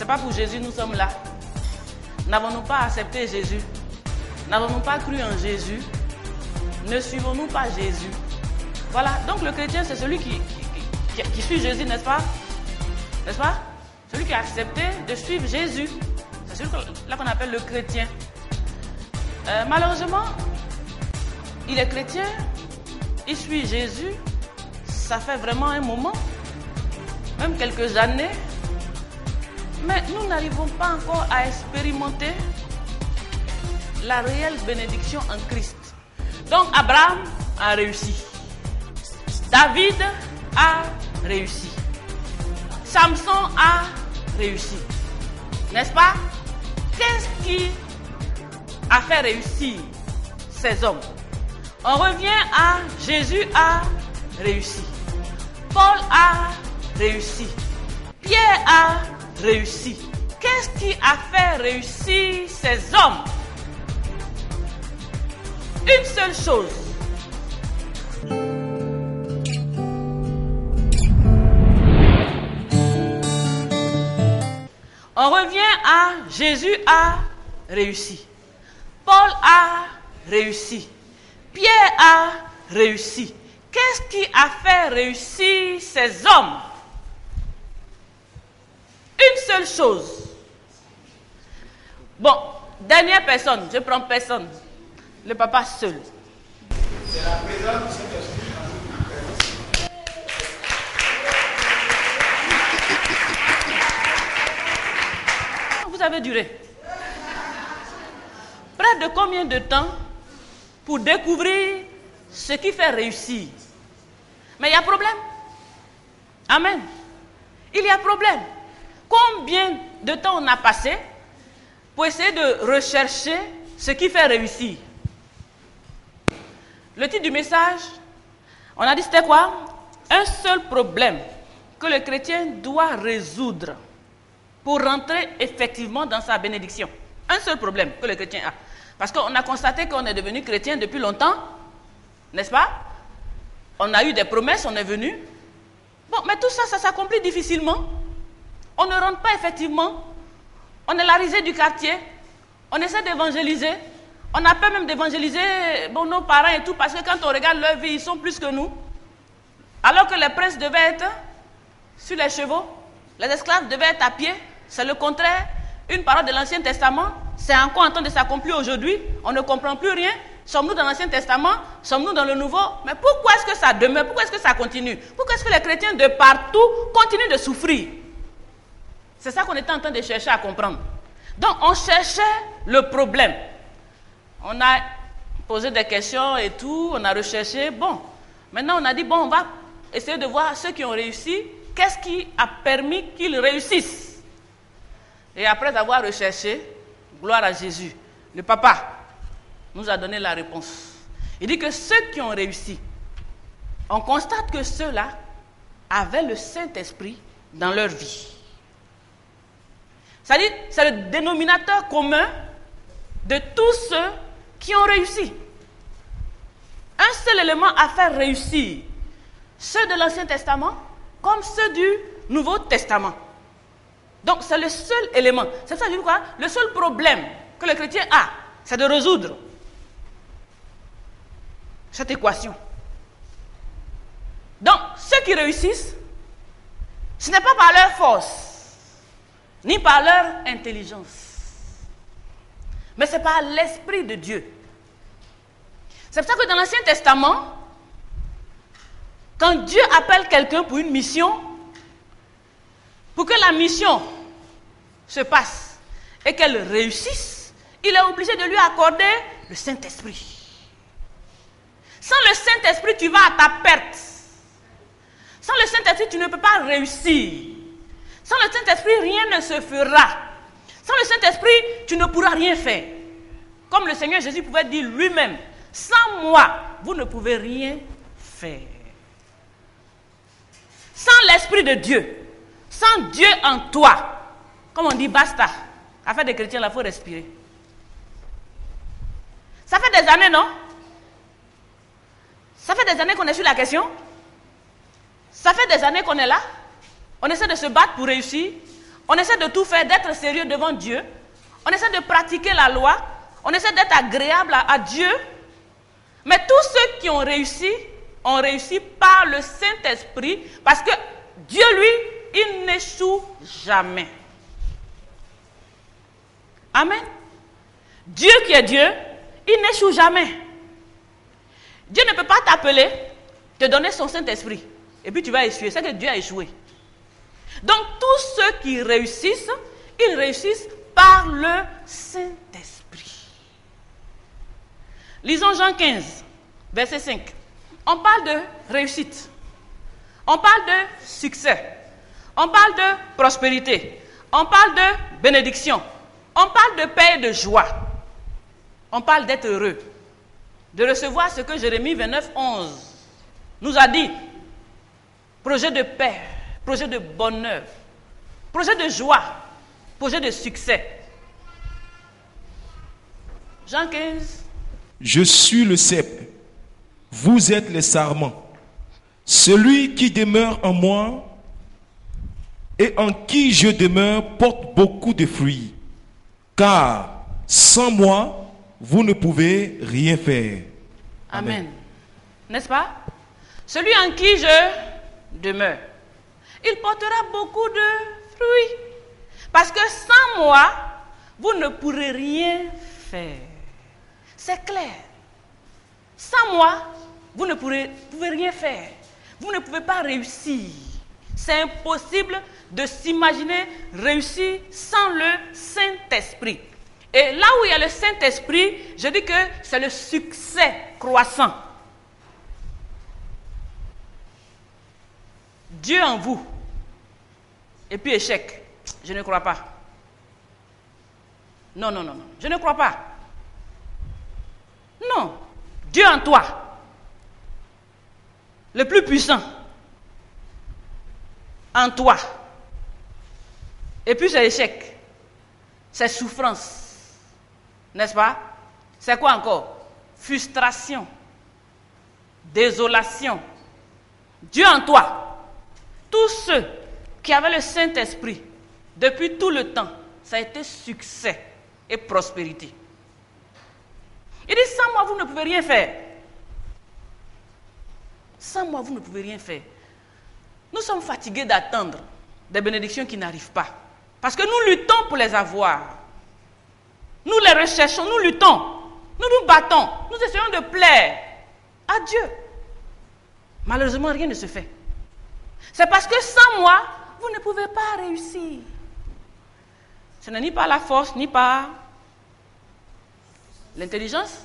pas pour Jésus nous sommes là. N'avons-nous pas accepté Jésus? N'avons-nous pas cru en Jésus? Ne suivons-nous pas Jésus? Voilà, donc le chrétien c'est celui qui suit Jésus, n'est-ce pas? N'est-ce pas? Celui qui a accepté de suivre Jésus. C'est celui-là qu'on appelle le chrétien. Malheureusement, il est chrétien, il suit Jésus, ça fait vraiment un moment, même quelques années, mais nous n'arrivons pas encore à expérimenter la réelle bénédiction en Christ. Donc Abraham a réussi, David a réussi, Samson a réussi, n'est-ce pas? Qu'est-ce qui a fait réussir ces hommes? On revient à Jésus a réussi, Paul a réussi, Pierre a réussi. Qu'est-ce qui a fait réussir ces hommes? Une seule chose. On revient à Jésus a réussi, Paul a réussi, Pierre a réussi. Qu'est-ce qui a fait réussir ces hommes? Une seule chose. Bon, dernière personne, je prends personne. Le papa seul. C'est la présence du Saint-Esprit. Vous avez duré. Près de combien de temps pour découvrir ce qui fait réussir? Mais il y a problème. Amen. Il y a problème. Combien de temps on a passé pour essayer de rechercher ce qui fait réussir? Le titre du message, on a dit c'était quoi? Un seul problème que le chrétien doit résoudre pour rentrer effectivement dans sa bénédiction. Un seul problème que le chrétien a. Parce qu'on a constaté qu'on est devenu chrétien depuis longtemps, n'est-ce pas? On a eu des promesses, on est venu. Bon, mais tout ça, ça s'accomplit difficilement. On ne rentre pas effectivement. On est la risée du quartier. On essaie d'évangéliser. On a peur même d'évangéliser nos parents et tout, parce que quand on regarde leur vie, ils sont plus que nous. Alors que les princes devaient être sur les chevaux, les esclaves devaient être à pied. C'est le contraire. Une parole de l'Ancien Testament, c'est encore en train de s'accomplir aujourd'hui. On ne comprend plus rien. Sommes-nous dans l'Ancien Testament? Sommes-nous dans le Nouveau? Mais pourquoi est-ce que ça demeure? Pourquoi est-ce que ça continue? Pourquoi est-ce que les chrétiens de partout continuent de souffrir? C'est ça qu'on était en train de chercher à comprendre. Donc, on cherchait le problème. On a posé des questions et tout, on a recherché. Bon, maintenant on a dit, bon, on va essayer de voir ceux qui ont réussi. Qu'est-ce qui a permis qu'ils réussissent? Et après avoir recherché, gloire à Jésus, le papa nous a donné la réponse. Il dit que ceux qui ont réussi, on constate que ceux-là avaient le Saint-Esprit dans leur vie. C'est-à-dire, c'est le dénominateur commun de tous ceux qui ont réussi. Un seul élément a fait réussir ceux de l'Ancien Testament comme ceux du Nouveau Testament. Donc, c'est le seul élément. C'est ça que je dis quoi? Le seul problème que le chrétien a, c'est de résoudre cette équation. Donc, ceux qui réussissent, ce n'est pas par leur force, ni par leur intelligence, mais c'est par l'Esprit de Dieu. C'est pour ça que dans l'Ancien Testament, quand Dieu appelle quelqu'un pour une mission, pour que la mission se passe et qu'elle réussisse, il est obligé de lui accorder le Saint-Esprit. Sans le Saint-Esprit, tu vas à ta perte. Sans le Saint-Esprit, tu ne peux pas réussir. Sans le Saint-Esprit, rien ne se fera. Sans le Saint-Esprit, tu ne pourras rien faire. Comme le Seigneur Jésus pouvait dire lui-même, sans moi, vous ne pouvez rien faire. Sans l'Esprit de Dieu, sans Dieu en toi, comme on dit, basta. Affaire des chrétiens, il faut respirer. Ça fait des années, non? Ça fait des années qu'on est sur la question. Ça fait des années qu'on est là. On essaie de se battre pour réussir. On essaie de tout faire, d'être sérieux devant Dieu. On essaie de pratiquer la loi. On essaie d'être agréable à Dieu. Mais tous ceux qui ont réussi par le Saint-Esprit, parce que Dieu, lui, il n'échoue jamais. Amen. Dieu qui est Dieu, il n'échoue jamais. Dieu ne peut pas t'appeler, te donner son Saint-Esprit, et puis tu vas échouer. C'est que Dieu a échoué. Donc tous ceux qui réussissent, ils réussissent par le Saint-Esprit. Lisons Jean 15, verset 5. On parle de réussite. On parle de succès. On parle de prospérité. On parle de bénédiction. On parle de paix et de joie. On parle d'être heureux. De recevoir ce que Jérémie 29, 11 nous a dit. Projet de paix, projet de bonheur, projet de joie, projet de succès. Jean 15. Je suis le cep, vous êtes les sarments. Celui qui demeure en moi et en qui je demeure porte beaucoup de fruits. Car sans moi, vous ne pouvez rien faire. Amen. N'est-ce pas? Celui en qui je demeure, il portera beaucoup de fruits. Parce que sans moi, vous ne pourrez rien faire. C'est clair. Sans moi, vous ne pouvez rien faire. Vous ne pouvez pas réussir. C'est impossible de s'imaginer réussir sans le Saint-Esprit. Et là où il y a le Saint-Esprit, je dis que c'est le succès croissant. Dieu en vous. Et puis échec. Je ne crois pas. Non. Je ne crois pas. Non. Dieu en toi. Le plus puissant. En toi. Et puis c'est échec. C'est souffrance. N'est-ce pas? C'est quoi encore? Frustration. Désolation. Dieu en toi. Tous ceux qui avaient le Saint-Esprit, depuis tout le temps, ça a été succès et prospérité. Il dit, sans moi, vous ne pouvez rien faire. Sans moi, vous ne pouvez rien faire. Nous sommes fatigués d'attendre des bénédictions qui n'arrivent pas. Parce que nous luttons pour les avoir. Nous les recherchons, nous luttons. Nous nous battons. Nous essayons de plaire à Dieu. Malheureusement, rien ne se fait. C'est parce que sans moi, vous ne pouvez pas réussir. Ce n'est ni par la force, ni par l'intelligence,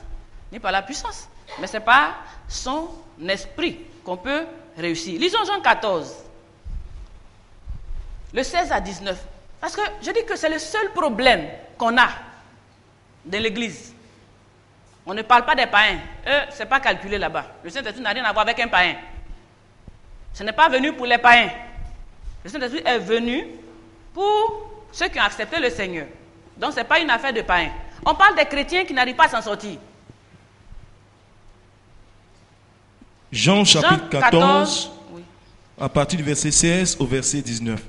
ni par la puissance. Mais c'est par son esprit qu'on peut réussir. Lisons Jean 14, le 16 à 19. Parce que je dis que c'est le seul problème qu'on a dans l'église. On ne parle pas des païens. Eux, ce n'est pas calculé là-bas. Le Saint-Esprit n'a rien à voir avec un païen. Ce n'est pas venu pour les païens. Le Saint-Esprit est venu pour ceux qui ont accepté le Seigneur. Donc, ce n'est pas une affaire de païens. On parle des chrétiens qui n'arrivent pas à s'en sortir. Jean chapitre 14, oui. à partir du verset 16 au verset 19.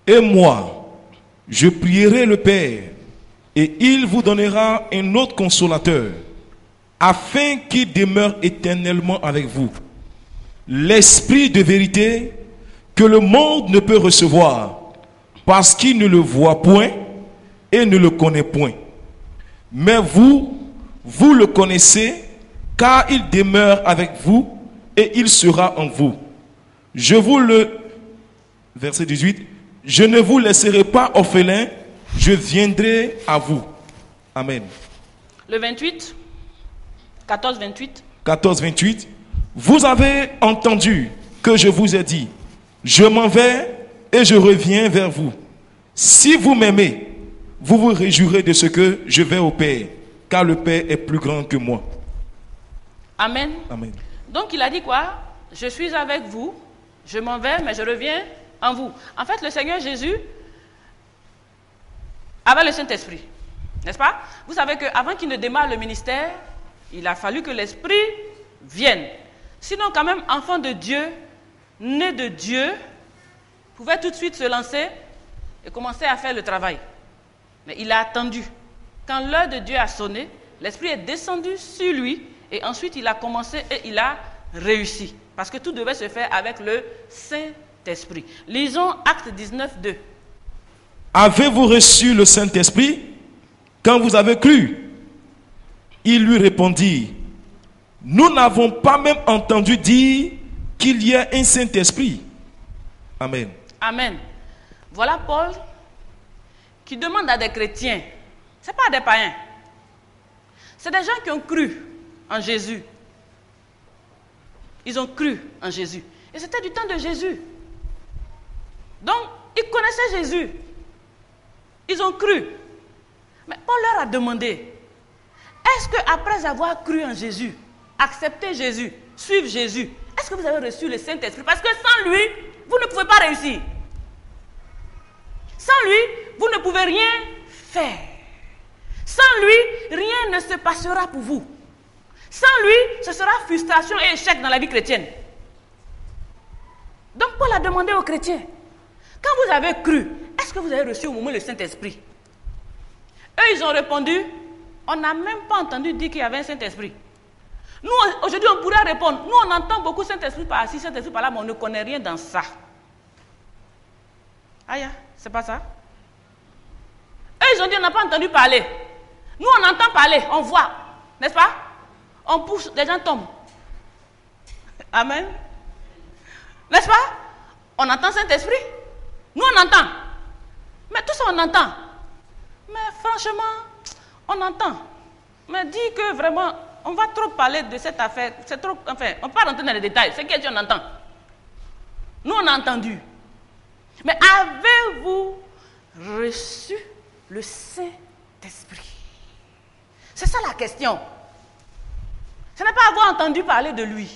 Et moi, je prierai le Père, et il vous donnera un autre consolateur, afin qu'il demeure éternellement avec vous. L'Esprit de vérité que le monde ne peut recevoir, parce qu'il ne le voit point et ne le connaît point. Mais vous, vous le connaissez, car il demeure avec vous et il sera en vous. Verset 18, je ne vous laisserai pas orphelin, je viendrai à vous. Amen. Le 28, 14, 28. 14, 28. Vous avez entendu que je vous ai dit, je m'en vais et je reviens vers vous. Si vous m'aimez, vous vous réjouirez de ce que je vais au Père, car le Père est plus grand que moi. Amen. Amen. Donc il a dit quoi? Je suis avec vous, je m'en vais, mais je reviens en vous. En fait, le Seigneur Jésus avait le Saint-Esprit, n'est-ce pas? Vous savez qu'avant qu'il ne démarre le ministère, il a fallu que l'Esprit vienne. Sinon, quand même, enfant de Dieu, né de Dieu, pouvait tout de suite se lancer et commençait à faire le travail. Mais il a attendu. Quand l'heure de Dieu a sonné, l'Esprit est descendu sur lui et ensuite il a commencé et il a réussi. Parce que tout devait se faire avec le Saint-Esprit. Lisons Acte 19, 2. Avez-vous reçu le Saint-Esprit quand vous avez cru? Il lui répondit, nous n'avons pas même entendu dire qu'il y a un Saint-Esprit. Amen. Amen. Voilà Paul qui demande à des chrétiens, ce n'est pas des païens, c'est des gens qui ont cru en Jésus. Ils ont cru en Jésus. Et c'était du temps de Jésus. Donc, ils connaissaient Jésus. Ils ont cru. Mais Paul leur a demandé, est-ce qu'après avoir cru en Jésus, accepter Jésus, suivre Jésus, est-ce que vous avez reçu le Saint-Esprit? Parce que sans lui, vous ne pouvez pas réussir. Sans lui, vous ne pouvez rien faire. Sans lui, rien ne se passera pour vous. Sans lui, ce sera frustration et échec dans la vie chrétienne. Donc Paul a demandé aux chrétiens, quand vous avez cru, est-ce que vous avez reçu au moment le Saint-Esprit? Eux, ils ont répondu, on n'a même pas entendu dire qu'il y avait un Saint-Esprit. Nous, aujourd'hui, on pourrait répondre, nous, on entend beaucoup Saint-Esprit par-ci, Saint-Esprit par-là, mais on ne connaît rien dans ça. Aïe, c'est pas ça. Eux, ils ont dit, on n'a pas entendu parler. Nous, on entend parler, on voit, n'est-ce pas? On pousse, les gens tombent. Amen. N'est-ce pas? On entend Saint-Esprit. Nous, on entend. Mais tout ça, on entend. Mais franchement, on entend. Mais dis que vraiment, on va trop parler de cette affaire. C'est trop, enfin, on ne peut pas rentrer dans les détails. C'est quelque chose qu'on entend. Nous, on a entendu. Mais avez-vous reçu le Saint-Esprit? C'est ça la question. Ce n'est pas avoir entendu parler de lui.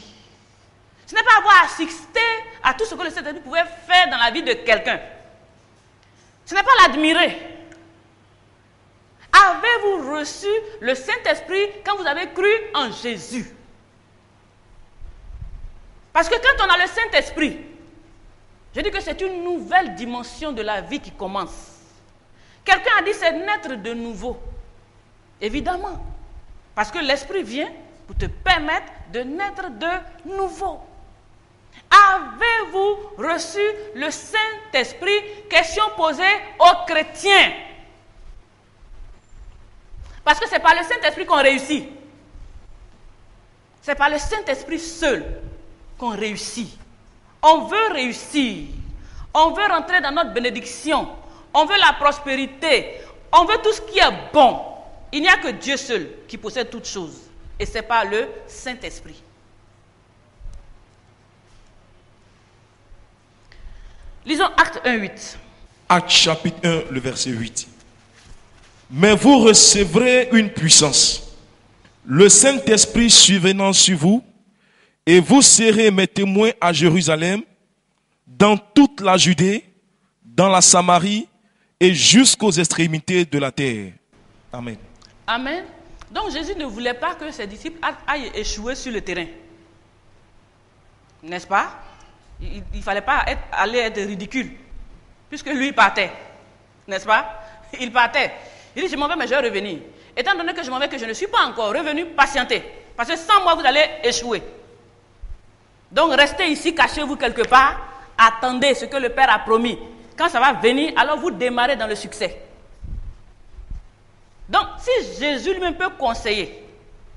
Ce n'est pas avoir assisté à tout ce que le Saint-Esprit pouvait faire dans la vie de quelqu'un. Ce n'est pas l'admirer. Avez-vous reçu le Saint-Esprit quand vous avez cru en Jésus? Parce que quand on a le Saint-Esprit, je dis que c'est une nouvelle dimension de la vie qui commence. Quelqu'un a dit c'est naître de nouveau. Évidemment. Parce que l'Esprit vient pour te permettre de naître de nouveau. Avez-vous reçu le Saint-Esprit? Question posée aux chrétiens. Parce que c'est par le Saint-Esprit qu'on réussit. C'est par le Saint-Esprit seul qu'on réussit. On veut réussir. On veut rentrer dans notre bénédiction. On veut la prospérité. On veut tout ce qui est bon. Il n'y a que Dieu seul qui possède toutes choses. Et c'est par le Saint-Esprit. Lisons Acte 1, 8. Acte chapitre 1, le verset 8. Mais vous recevrez une puissance, le Saint-Esprit survenant sur vous, et vous serez mes témoins à Jérusalem, dans toute la Judée, dans la Samarie et jusqu'aux extrémités de la terre. Amen. Amen. Donc Jésus ne voulait pas que ses disciples aillent échouer sur le terrain. N'est-ce pas? Il ne fallait pas aller être ridicule, puisque lui partait. N'est-ce pas? Il partait. Il dit, je m'en vais, mais je vais revenir. Étant donné que je m'en vais, que je ne suis pas encore revenu, patientez. Parce que sans moi, vous allez échouer. Donc, restez ici, cachez-vous quelque part. Attendez ce que le Père a promis. Quand ça va venir, alors vous démarrez dans le succès. Donc, si Jésus lui-même peut conseiller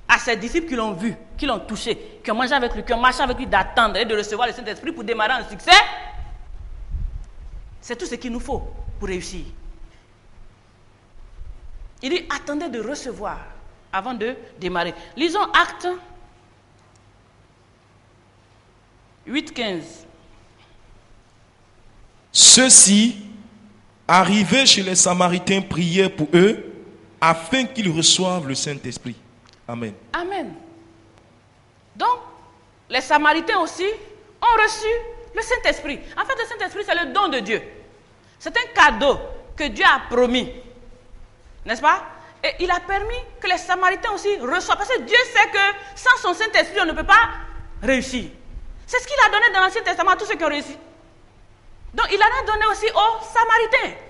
à ses disciples qui l'ont vu, qui l'ont touché, qui ont mangé avec lui, qui ont marché avec lui, d'attendre et de recevoir le Saint-Esprit pour démarrer en succès, c'est tout ce qu'il nous faut pour réussir. Il dit, attendez de recevoir avant de démarrer. Lisons Acte 8, 15. Ceux-ci, arrivés chez les Samaritains, priaient pour eux, afin qu'ils reçoivent le Saint-Esprit. Amen. Amen. Donc, les Samaritains aussi ont reçu le Saint-Esprit. En fait, le Saint-Esprit, c'est le don de Dieu. C'est un cadeau que Dieu a promis. N'est-ce pas? Et il a permis que les Samaritains aussi reçoivent. Parce que Dieu sait que sans son Saint-Esprit, on ne peut pas réussir. C'est ce qu'il a donné dans l'Ancien Testament à tous ceux qui ont réussi. Donc, il en a donné aussi aux Samaritains.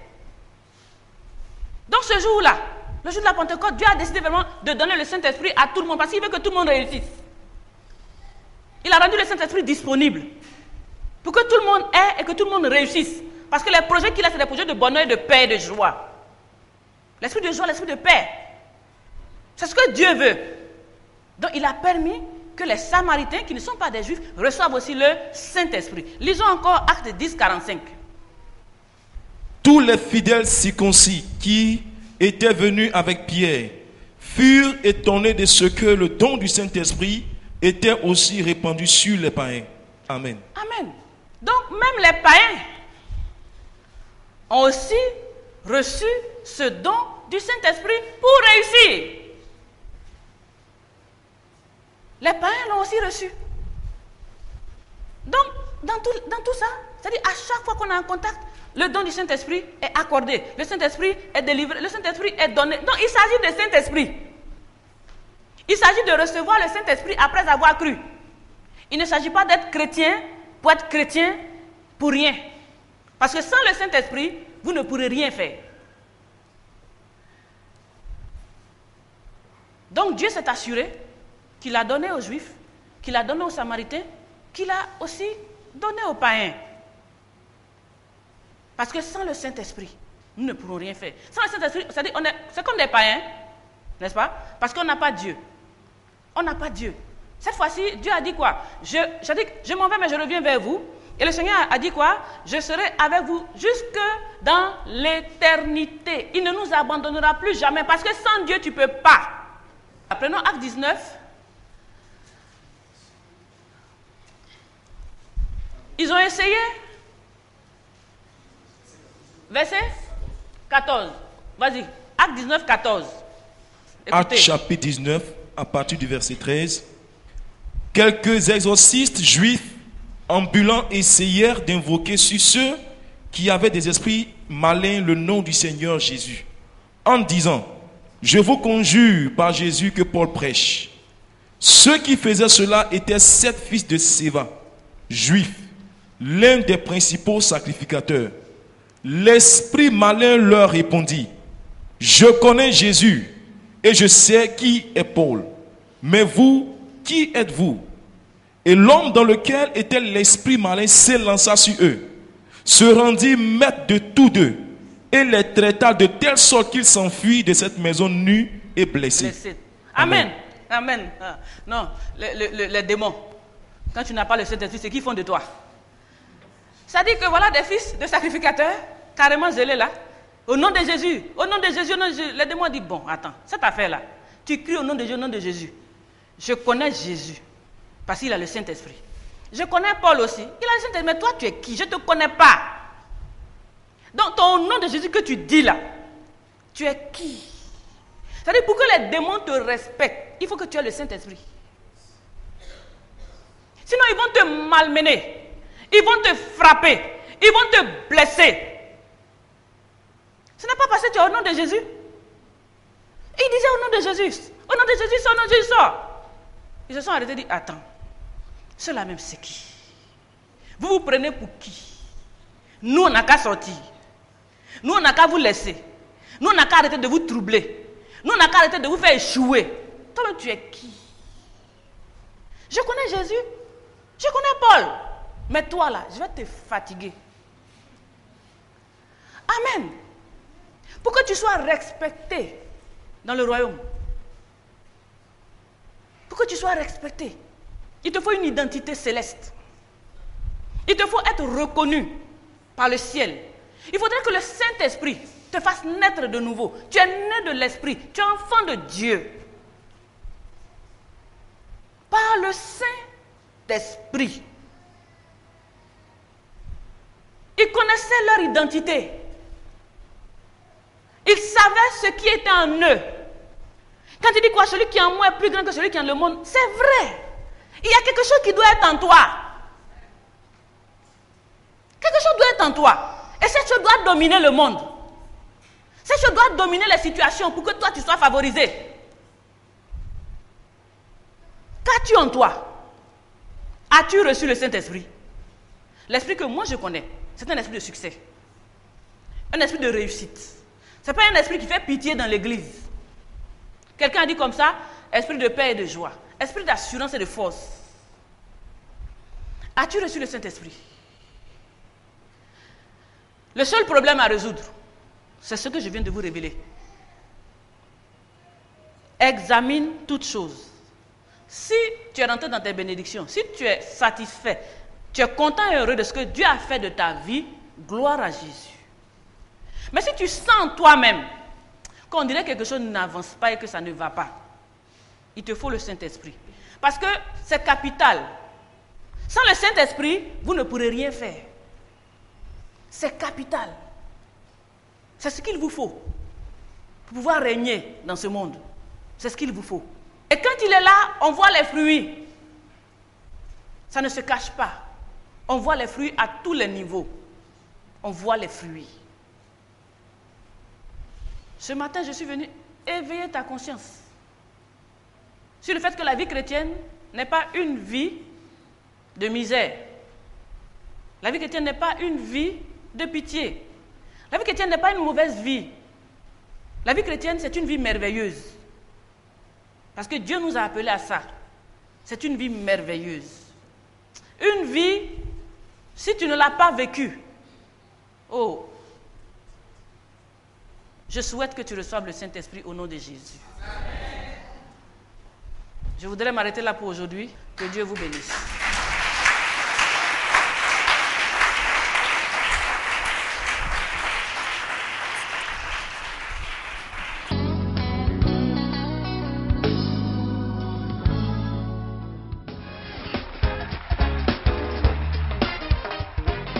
Donc ce jour-là, le jour de la Pentecôte, Dieu a décidé vraiment de donner le Saint-Esprit à tout le monde parce qu'il veut que tout le monde réussisse. Il a rendu le Saint-Esprit disponible pour que tout le monde ait et que tout le monde réussisse. Parce que les projets qu'il a, c'est des projets de bonheur, de paix et de joie. L'esprit de joie, l'esprit de paix. C'est ce que Dieu veut. Donc il a permis que les Samaritains, qui ne sont pas des Juifs, reçoivent aussi le Saint-Esprit. Lisons encore Actes 10, 45. Tous les fidèles circoncis qui étaient venus avec Pierre furent étonnés de ce que le don du Saint-Esprit était aussi répandu sur les païens. Amen. Amen. Donc même les païens ont aussi reçu ce don du Saint-Esprit pour réussir. Les païens l'ont aussi reçu. Donc, dans tout ça, c'est-à-dire à chaque fois qu'on a un contact, le don du Saint-Esprit est accordé. Le Saint-Esprit est délivré. Le Saint-Esprit est donné. Donc, il s'agit de Saint-Esprit. Il s'agit de recevoir le Saint-Esprit après avoir cru. Il ne s'agit pas d'être chrétien pour être chrétien pour rien. Parce que sans le Saint-Esprit, vous ne pourrez rien faire. Donc, Dieu s'est assuré qu'il a donné aux Juifs, qu'il a donné aux Samaritains, qu'il a aussi donné aux païens. Parce que sans le Saint-Esprit, nous ne pourrons rien faire. Sans le Saint-Esprit, c'est comme des païens, n'est-ce pas? Parce qu'on n'a pas Dieu. On n'a pas Dieu. Cette fois-ci, Dieu a dit quoi? Je m'en vais, mais je reviens vers vous. Et le Seigneur a dit quoi? Je serai avec vous jusque dans l'éternité. Il ne nous abandonnera plus jamais, parce que sans Dieu, tu ne peux pas. Prenons Acte 19. Ils ont essayé. Verset 14. Vas-y. Acte 19, 14. Écoutez. Acte chapitre 19, à partir du verset 13. Quelques exorcistes juifs ambulants essayèrent d'invoquer sur ceux qui avaient des esprits malins le nom du Seigneur Jésus, en disant: je vous conjure par Jésus que Paul prêche. Ceux qui faisaient cela étaient 7 fils de Séva, juifs, l'un des principaux sacrificateurs. L'esprit malin leur répondit: je connais Jésus et je sais qui est Paul. Mais vous, qui êtes-vous? Et l'homme dans lequel était l'esprit malin s'élança sur eux, se rendit maître de tous deux et les traita de telle sorte qu'ils s'enfuirent de cette maison nus et blessés. Amen. Amen. Ah, non, les démons, quand tu n'as pas le Saint-Esprit, c'est qu'ils font de toi. Ça dit que voilà des fils de sacrificateurs, carrément zélés là, au nom de Jésus, au nom de Jésus, au nom de Jésus. Les démons disent: bon, attends, cette affaire-là, tu cries au nom de Jésus, au nom de Jésus. Je connais Jésus, parce qu'il a le Saint-Esprit. Je connais Paul aussi, il a le Saint-Esprit, mais toi tu es qui? Je ne te connais pas. Donc ton nom de Jésus que tu dis là, tu es qui? C'est-à-dire, pour que les démons te respectent, il faut que tu aies le Saint-Esprit. Sinon ils vont te malmener. Ils vont te frapper. Ils vont te blesser. Ce n'est pas parce que tu es au nom de Jésus. Ils disaient au nom de Jésus. Au nom de Jésus, au nom de Jésus, sort. Ils se sont arrêtés et dit: attends, ceux-là même c'est qui? Vous vous prenez pour qui? Nous, on n'a qu'à sortir. Nous, on n'a qu'à vous laisser. Nous, on n'a qu'à arrêter de vous troubler. Nous, on n'a qu'à arrêter de vous faire échouer. Toi-même, tu es qui? Je connais Jésus. Je connais Paul. Mais toi là, je vais te fatiguer. Amen. Pour que tu sois respecté dans le royaume. Pour que tu sois respecté, il te faut une identité céleste. Il te faut être reconnu par le ciel. Il faudrait que le Saint-Esprit te fasse naître de nouveau. Tu es né de l'Esprit. Tu es enfant de Dieu. Par le Saint-Esprit. Ils connaissaient leur identité. Ils savaient ce qui était en eux. Quand il dit quoi? Celui qui est en moi est plus grand que celui qui est dans le monde. C'est vrai. Il y a quelque chose qui doit être en toi. Quelque chose doit être en toi. Et cette chose doit dominer le monde. Cette chose doit dominer les situations pour que toi tu sois favorisé. Qu'as-tu en toi? As-tu reçu le Saint-Esprit? L'esprit que moi je connais, c'est un esprit de succès. Un esprit de réussite. Ce n'est pas un esprit qui fait pitié dans l'église. Quelqu'un a dit comme ça, esprit de paix et de joie, esprit d'assurance et de force. As-tu reçu le Saint-Esprit? Le seul problème à résoudre, c'est ce que je viens de vous révéler. Examine toutes choses. Si tu es rentré dans tes bénédictions, si tu es satisfait, tu es content et heureux de ce que Dieu a fait de ta vie, gloire à Jésus. Mais si tu sens toi-même qu'on dirait que quelque chose n'avance pas et que ça ne va pas, il te faut le Saint-Esprit. Parce que c'est capital. Sans le Saint-Esprit, vous ne pourrez rien faire. C'est capital. C'est ce qu'il vous faut pour pouvoir régner dans ce monde. C'est ce qu'il vous faut. Et quand il est là, on voit les fruits. Ça ne se cache pas. On voit les fruits à tous les niveaux. On voit les fruits. Ce matin, je suis venu éveiller ta conscience sur le fait que la vie chrétienne n'est pas une vie de misère. La vie chrétienne n'est pas une vie de pitié. La vie chrétienne n'est pas une mauvaise vie. La vie chrétienne, c'est une vie merveilleuse. Parce que Dieu nous a appelés à ça. C'est une vie merveilleuse. Une vie, si tu ne l'as pas vécue, oh, je souhaite que tu reçoives le Saint-Esprit au nom de Jésus. Amen. Je voudrais m'arrêter là pour aujourd'hui. Que Dieu vous bénisse.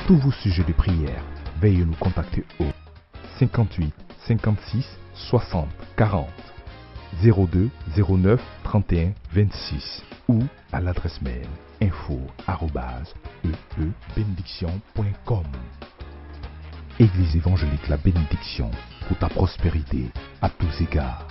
Tous vos sujets de prière, veuillez nous contacter au 58 56 60 40 02 09 31 26 ou à l'adresse mail info@eebenediction.com. Église évangélique La Bénédiction, pour ta prospérité à tous égards.